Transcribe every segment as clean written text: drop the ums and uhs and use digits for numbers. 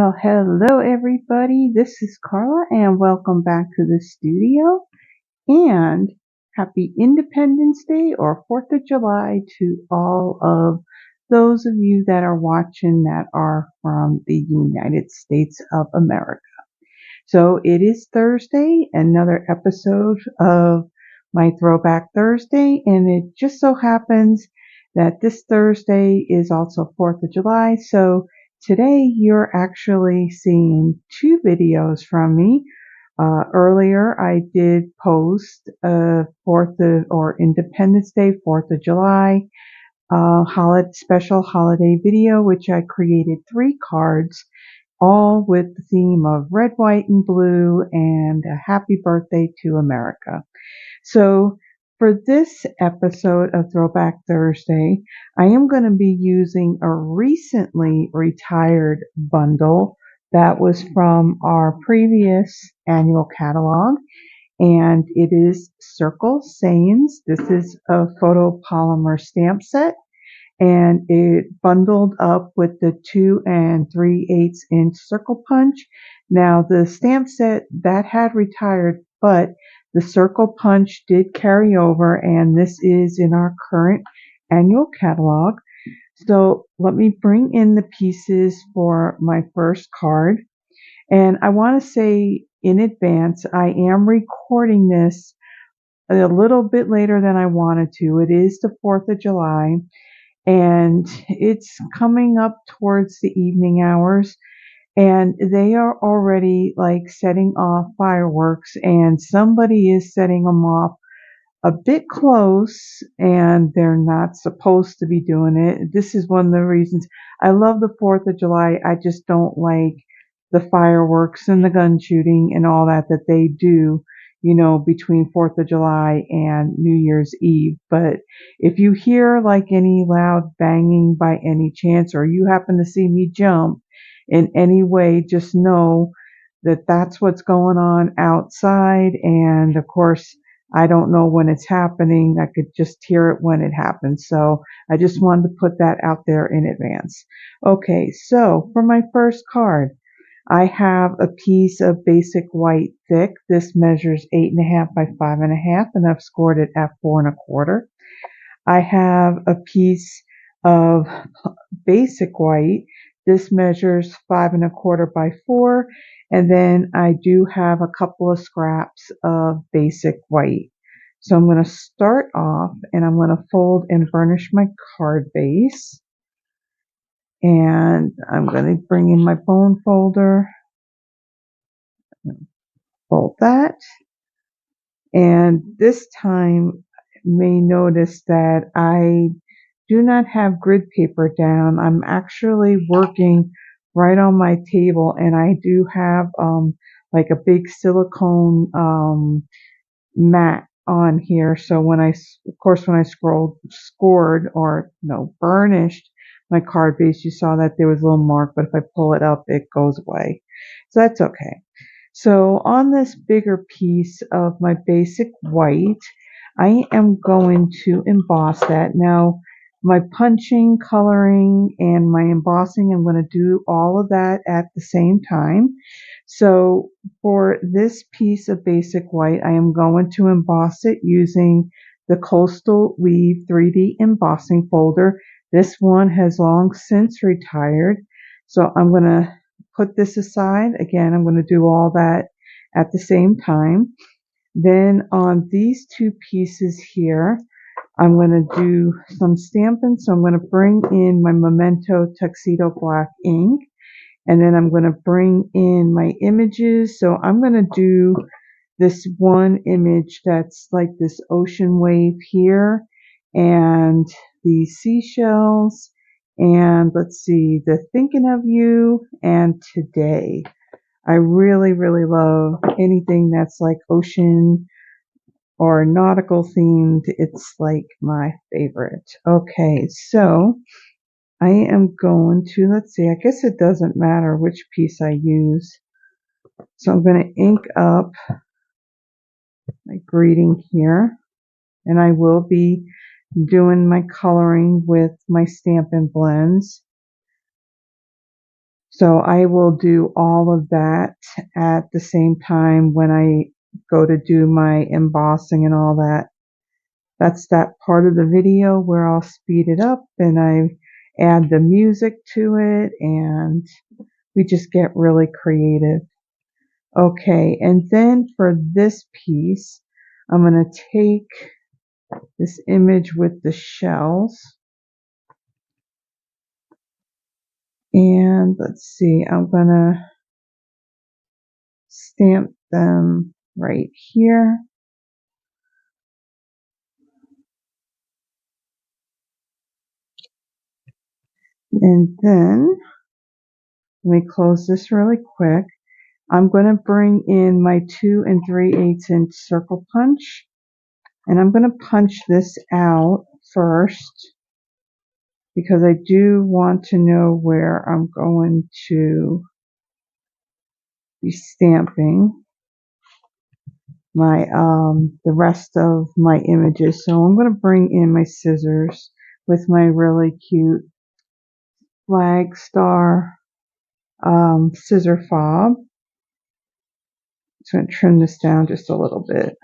Well, hello everybody. This is Carla and welcome back to the studio and happy Independence Day or 4th of July to all of those of you that are watching that are from the United States of America. So it is Thursday, another episode of my Throwback Thursday, and it just so happens that this Thursday is also 4th of July. So today you're actually seeing two videos from me. Earlier I did post a 4th of, or Independence Day, 4th of July special holiday video, which I created 3 cards all with the theme of red, white, and blue and a happy birthday to America. So for this episode of Throwback Thursday, I am going to be using a recently retired bundle that was from our previous annual catalog, and it is Circle Sayings. This is a photopolymer stamp set, and it bundled up with the 2 3/8 inch circle punch. Now the stamp set that had retired, but the circle punch did carry over, and this is in our current annual catalog. So let me bring in the pieces for my first card. And I want to say in advance, I am recording this a little bit later than I wanted to. It is the 4th of July. And it's coming up towards the evening hours, and they are already like setting off fireworks, and somebody is setting them off a bit close, and they're not supposed to be doing it. This is one of the reasons I love the 4th of July. I just don't like the fireworks and the gun shooting and all that they do, between 4th of July and New Year's Eve. But if you hear like any loud banging by any chance, or you happen to see me jump in any way, just know that that's what's going on outside. And of course, I don't know when it's happening. I could just hear it when it happens. So I just wanted to put that out there in advance. Okay, so for my first card, I have a piece of basic white thick. This measures 8.5 by 5.5, and I've scored it at 4.25. I have a piece of basic white. This measures 5.25 by 4, and then I do have a couple of scraps of basic white. So I'm going to start off, and I'm going to fold and burnish my card base. And I'm going to bring in my bone folder, fold that. And this time, you may notice that I do not have grid paper down. I'm actually working right on my table, and I do have like a big silicone mat on here. So when I burnished my card base, you saw that there was a little mark, but if I pull it up, it goes away. So that's okay. So on this bigger piece of my basic white, I am going to emboss that. Now, my punching, coloring, and my embossing, I'm going to do all of that at the same time. So for this piece of basic white, I am going to emboss it using the Coastal Weave 3D embossing folder. This one has long since retired. So I'm going to put this aside. Again, I'm going to do all that at the same time. Then on these two pieces here, I'm going to do some stamping. So I'm going to bring in my Memento Tuxedo Black ink, and then I'm going to bring in my images. So I'm going to do this one image that's like this ocean wave here, and the seashells, and let's see, the thinking of you, and today. I really, really love anything that's like ocean or nautical themed. It's like my favorite. Okay, so I am going to, let's see, I guess it doesn't matter which piece I use. So I'm going to ink up my greeting here, and I will be doing my coloring with my Stampin' Blends. So I will do all of that at the same time when I go to do my embossing and all that. That's that part of the video where I'll speed it up and I add the music to it and we just get really creative. Okay, and then for this piece, I'm going to take this image with the shells and let's see, I'm going to stamp them right here. And then let me close this really quick. I'm going to bring in my 2 3/8 inch circle punch and I'm going to punch this out first because I do want to know where I'm going to be stamping my the rest of my images. So I'm going to bring in my scissors with my really cute flag star scissor fob. Just going to trim this down just a little bit.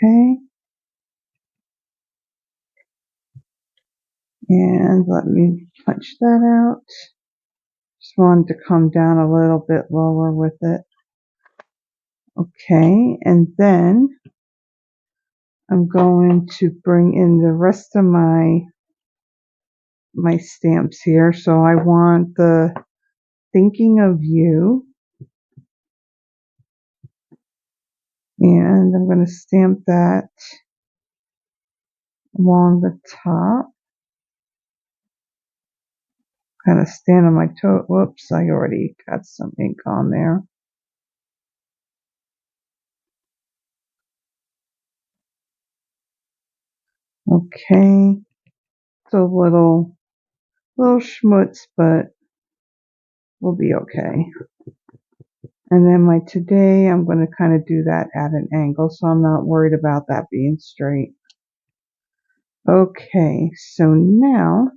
Okay. And let me punch that out. Just wanted to come down a little bit lower with it. Okay, and then I'm going to bring in the rest of my stamps here. So I want the thinking of you. And I'm going to stamp that along the top. Kind of stand on my toe. Whoops, I already got some ink on there. Okay, it's a little schmutz, but we'll be okay. And then my today, I'm going to kind of do that at an angle, so I'm not worried about that being straight. Okay, so now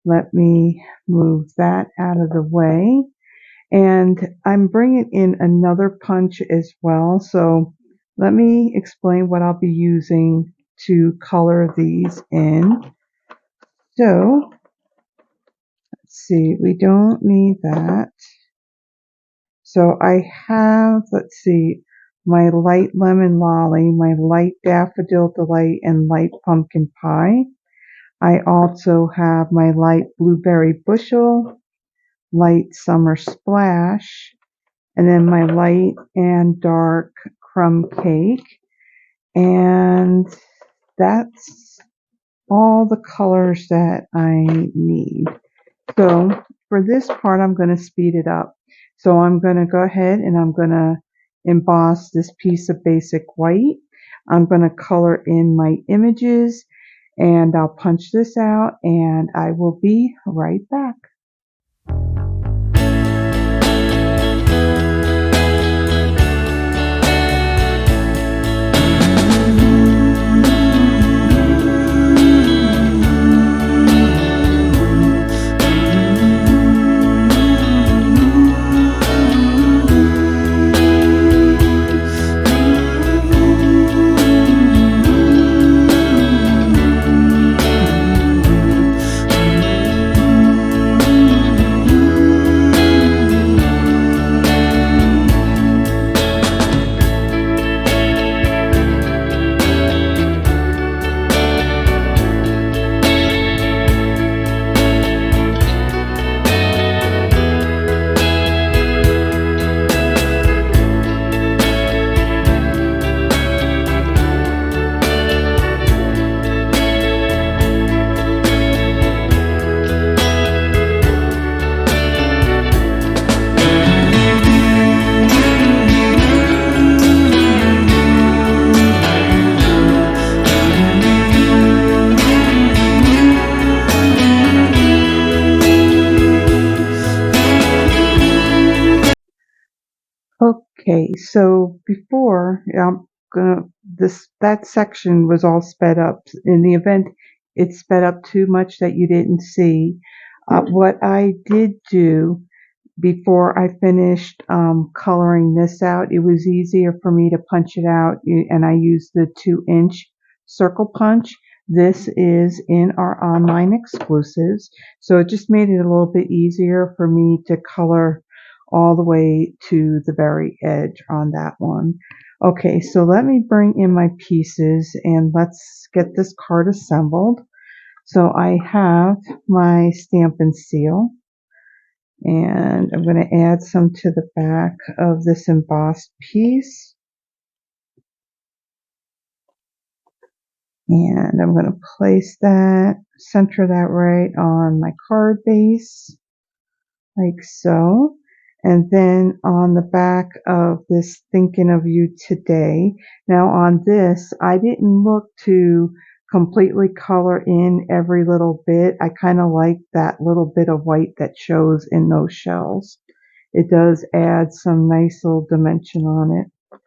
let me move that out of the way. And I'm bringing in another punch as well. So let me explain what I'll be using to color these in. So let's see, we don't need that. So I have, let's see, my light lemon lolly, my light daffodil delight, and light pumpkin pie. I also have my light blueberry bushel, light summer splash, and then my light and dark crumb cake. And that's all the colors that I need. So for this part, I'm going to speed it up. So I'm going to go ahead and I'm going to emboss this piece of basic white. I'm going to color in my images and I'll punch this out and I will be right back. Okay, so before that section was all sped up. In the event it sped up too much that you didn't see. What I did do before I finished coloring this out, it was easier for me to punch it out, and I used the 2-inch circle punch. This is in our online exclusives, so it just made it a little bit easier for me to color all the way to the very edge on that one. Okay, so let me bring in my pieces and let's get this card assembled. So I have my Stampin' Seal, and I'm going to add some to the back of this embossed piece. And I'm going to place that, center that right on my card base, like so. And then on the back of this Thinking of You Today. Now on this, I didn't look to completely color in every little bit. I kind of like that little bit of white that shows in those shells. It does add some nice little dimension on it.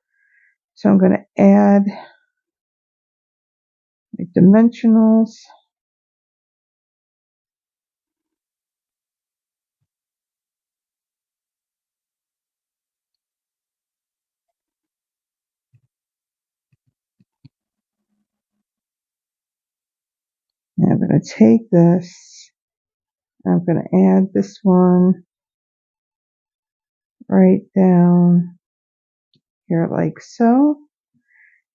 So I'm going to add my dimensionals. And I'm going to take this, I'm going to add this one right down here like so.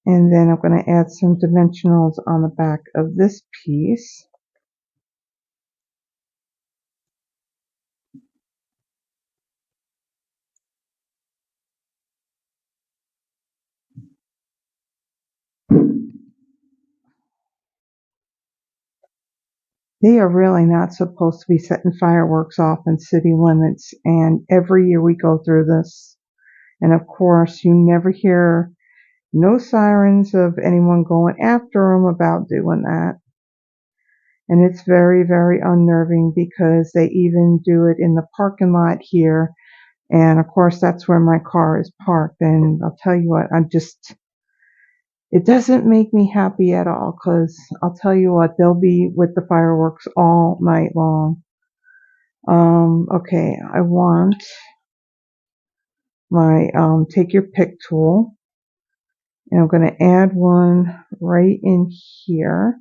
And then I'm going to add some dimensionals on the back of this piece. They are really not supposed to be setting fireworks off in city limits, and every year we go through this. And of course, you never hear no sirens of anyone going after them about doing that. And it's very, very unnerving because they even do it in the parking lot here. And of course, that's where my car is parked. And I'll tell you what, it doesn't make me happy at all, because I'll tell you what, they'll be with the fireworks all night long. Okay, I want my take your pick tool, and I'm going to add one right in here,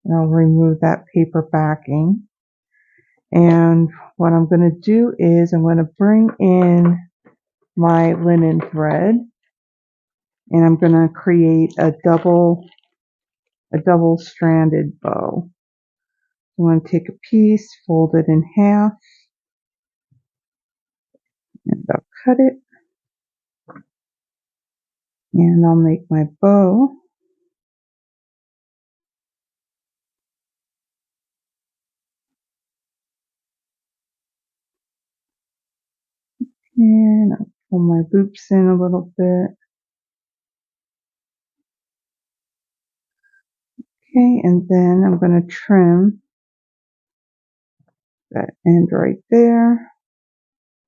and I'll remove that paper backing. And what I'm going to do is I'm going to bring in my linen thread, and I'm going to create a double stranded bow. I'm going to take a piece, fold it in half, and I'll cut it, and I'll make my bow. And I'll pull my loops in a little bit. Okay, and then I'm going to trim that end right there,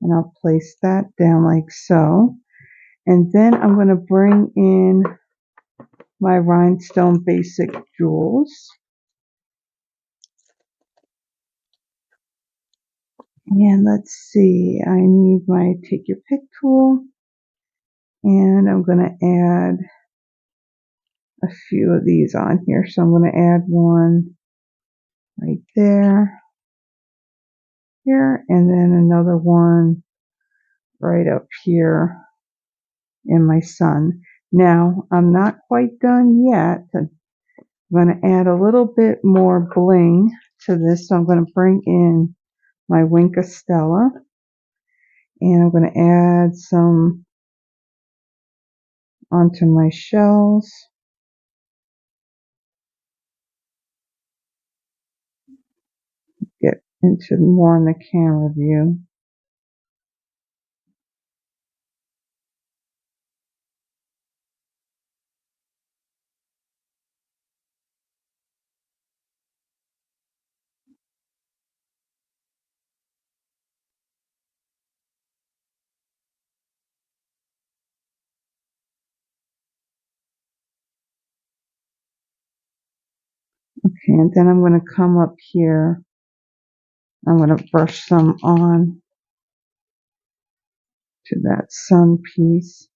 and I'll place that down like so. And then I'm going to bring in my rhinestone basic jewels. And let's see, I need my take your pick tool, and I'm going to add a few of these on here. So I'm going to add one right there, here, and then another one right up here in my sun. Now, I'm not quite done yet. I'm going to add a little bit more bling to this. So I'm going to bring in my Winka Stella, and I'm going to add some onto my shells. Get into more in the camera view. Okay, and then I'm going to come up here. I'm going to brush some on to that sun piece.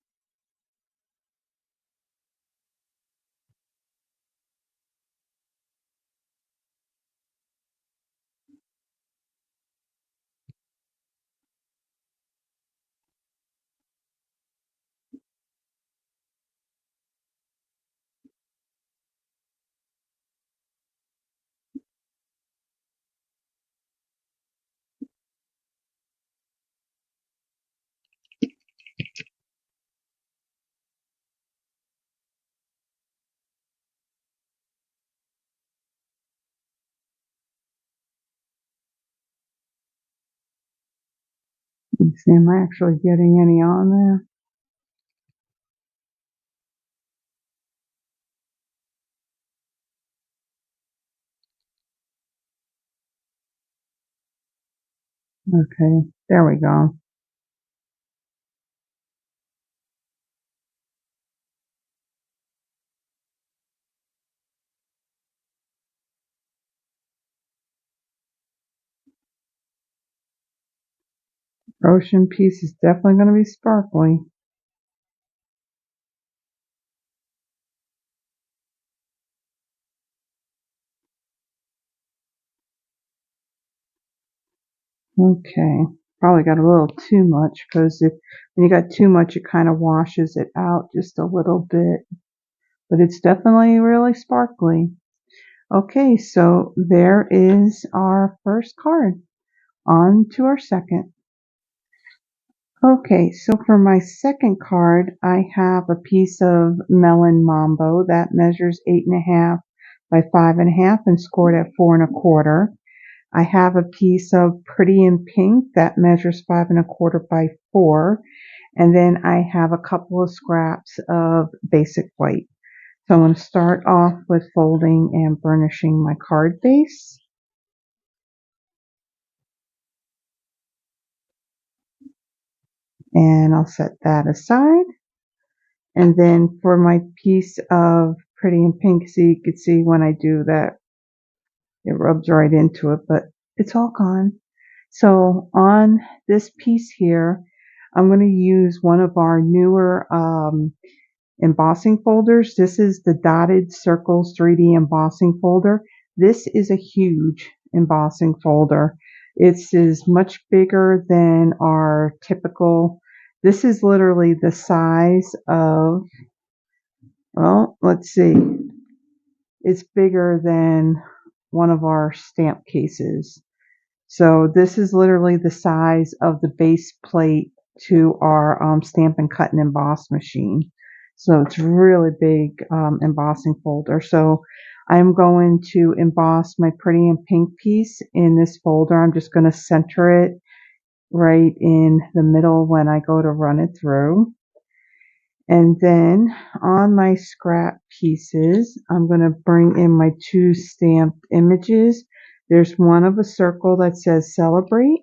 Let's see, am I actually getting any on there? Okay, there we go. Ocean piece is definitely going to be sparkly. Okay, probably got a little too much because when you got too much, it kind of washes it out just a little bit. But it's definitely really sparkly. Okay, so there is our first card. On to our second. Okay, so for my second card, I have a piece of Melon Mambo that measures 8.5 by 5.5 and scored at 4.25. I have a piece of Pretty in Pink that measures 5.25 by 4. And then I have a couple of scraps of Basic White. So I'm going to start off with folding and burnishing my card base. And I'll set that aside. And then for my piece of Pretty in Pink, so you can see when I do that, it rubs right into it, but it's all gone. So on this piece here, I'm going to use one of our newer embossing folders. This is the Dotted Circles 3D embossing folder. This is a huge embossing folder. It's much bigger than our typical. This is literally the size of, well, let's see. It's bigger than one of our stamp cases. So this is literally the size of the base plate to our Stamp and Cut and Emboss machine. So it's really big embossing folder. So I'm going to emboss my Pretty in Pink piece in this folder. I'm just going to center it right in the middle when I go to run it through. And then on my scrap pieces, I'm going to bring in my two stamped images. There's one of a circle that says Celebrate,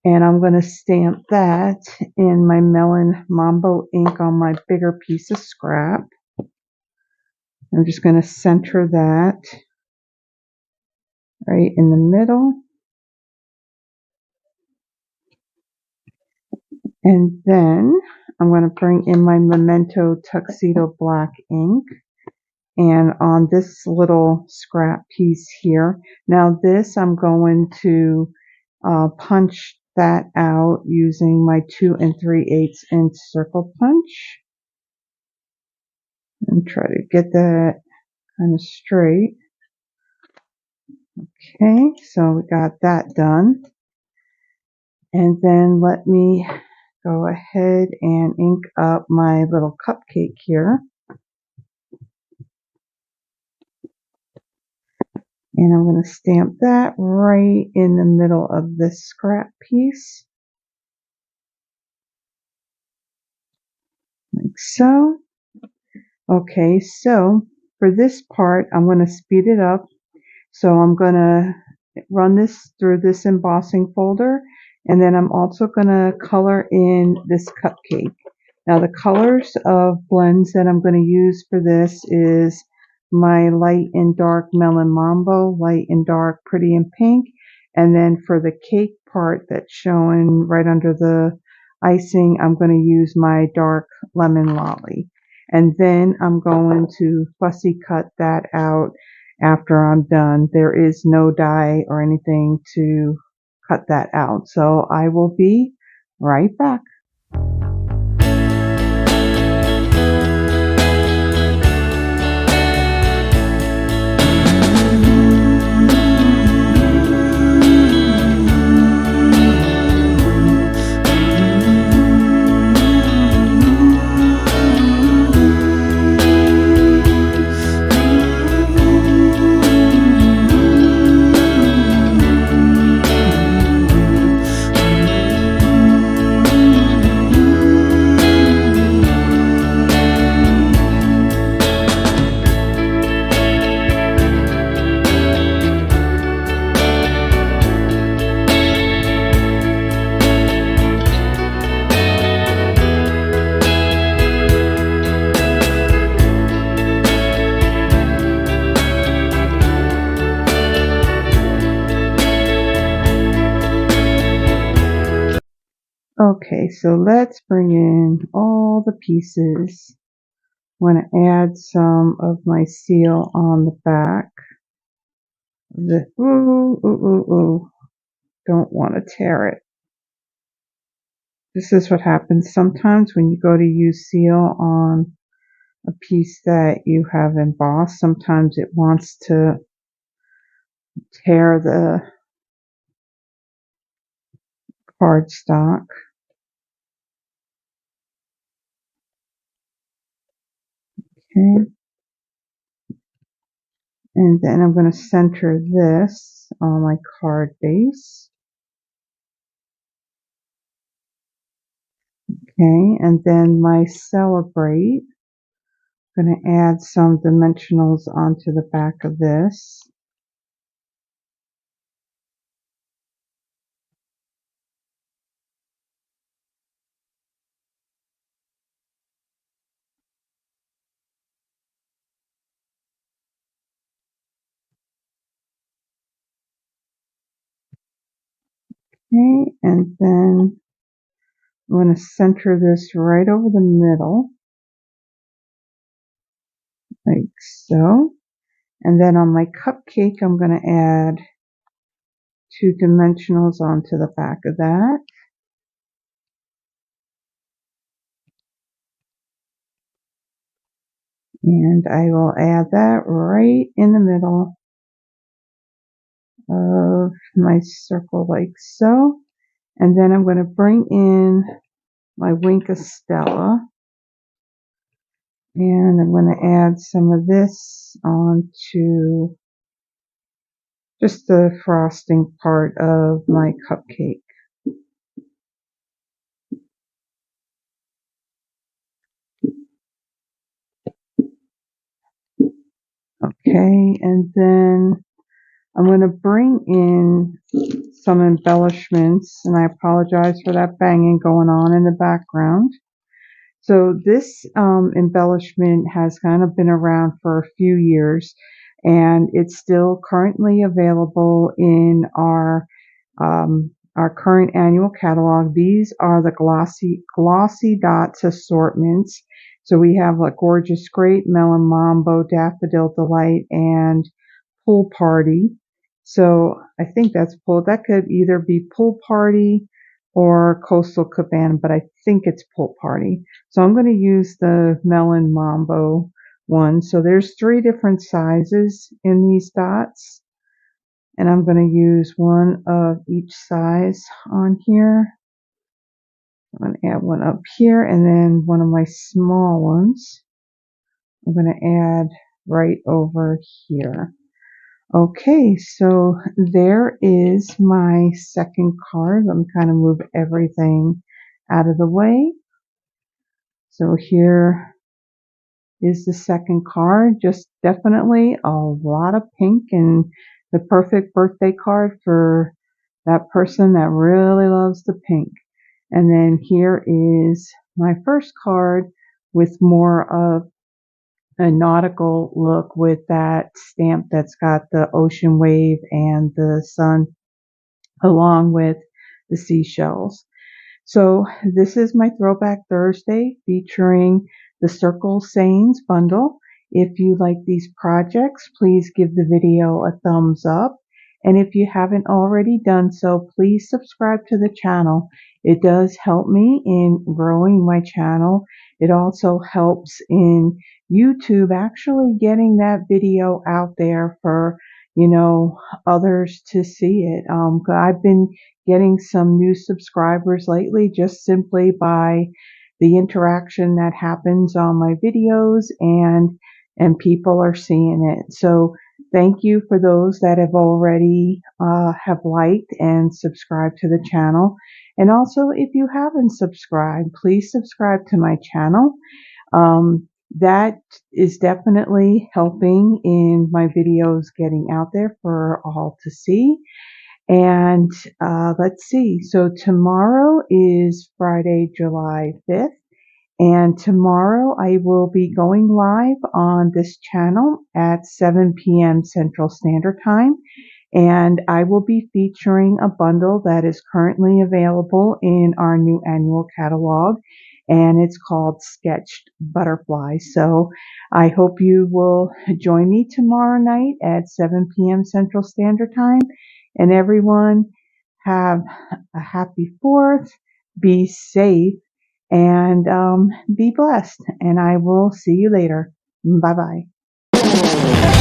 and I'm going to stamp that in my Melon Mambo ink on my bigger piece of scrap. I'm just going to center that right in the middle. And then I'm going to bring in my Memento Tuxedo Black ink. And on this little scrap piece here, now this I'm going to punch that out using my 2 3/8 inch circle punch and try to get that kind of straight. Okay, so we got that done. And then let me go ahead and ink up my little cupcake here. And I'm going to stamp that right in the middle of this scrap piece. Like so. Okay, so for this part, I'm going to speed it up. So I'm going to run this through this embossing folder, and then I'm also going to color in this cupcake. Now the colors of blends that I'm going to use for this is my light and dark Melon Mambo, light and dark, pretty and pink. And then for the cake part that's showing right under the icing, I'm going to use my dark Lemon Lolly. And then I'm going to fussy cut that out after I'm done. There is no die or anything to cut that out. So I will be right back. Okay, so let's bring in all the pieces. I want to add some of my seal on the back. Don't want to tear it. This is what happens sometimes when you go to use seal on a piece that you have embossed. Sometimes it wants to tear the cardstock. Okay. And then I'm going to center this on my card base. Okay, and then my Celebrate. I'm going to add some dimensionals onto the back of this. Okay, and then I'm going to center this right over the middle, like so. And then on my cupcake, I'm going to add 2 dimensionals onto the back of that. And I will add that right in the middle of my circle like so. And then I'm going to bring in my Wink of Stella. And I'm going to add some of this onto just the frosting part of my cupcake. Okay, and then I'm going to bring in some embellishments, and I apologize for that banging going on in the background. So this embellishment has kind of been around for a few years, and it's still currently available in our current annual catalog. These are the glossy dots assortments. So we have like Gorgeous Great, Melon Mambo, Daffodil Delight, and Pool Party. So I think that could either be Pool Party or Coastal Cabana, but I think it's Pool Party. So I'm going to use the Melon Mambo one. So there's 3 different sizes in these dots. And I'm going to use one of each size on here. I'm going to add one up here, and then one of my small ones I'm going to add right over here. Okay, so there is my second card. Let me kind of move everything out of the way. So here is the second card. Just definitely a lot of pink, and the perfect birthday card for that person that really loves the pink. And then here is my first card with more of a nautical look with that stamp that's got the ocean wave and the sun along with the seashells. So this is my Throwback Thursday featuring the Circle Sayings bundle. If you like these projects, please give the video a thumbs up. And if you haven't already done so, please subscribe to the channel. It does help me in growing my channel. It also helps in YouTube actually getting that video out there for, others to see it. I've been getting some new subscribers lately just simply by the interaction that happens on my videos and people are seeing it. So thank you for those that have already have liked and subscribed to the channel. And also, if you haven't subscribed, please subscribe to my channel. That is definitely helping in my videos getting out there for all to see. And let's see. So tomorrow is Friday, July 5th. And tomorrow I will be going live on this channel at 7 p.m. Central Standard Time. And I will be featuring a bundle that is currently available in our new annual catalog. And it's called Sketched Butterfly. So I hope you will join me tomorrow night at 7 p.m. Central Standard Time. And everyone, have a happy 4th, be safe, and be blessed. And I will see you later. Bye bye.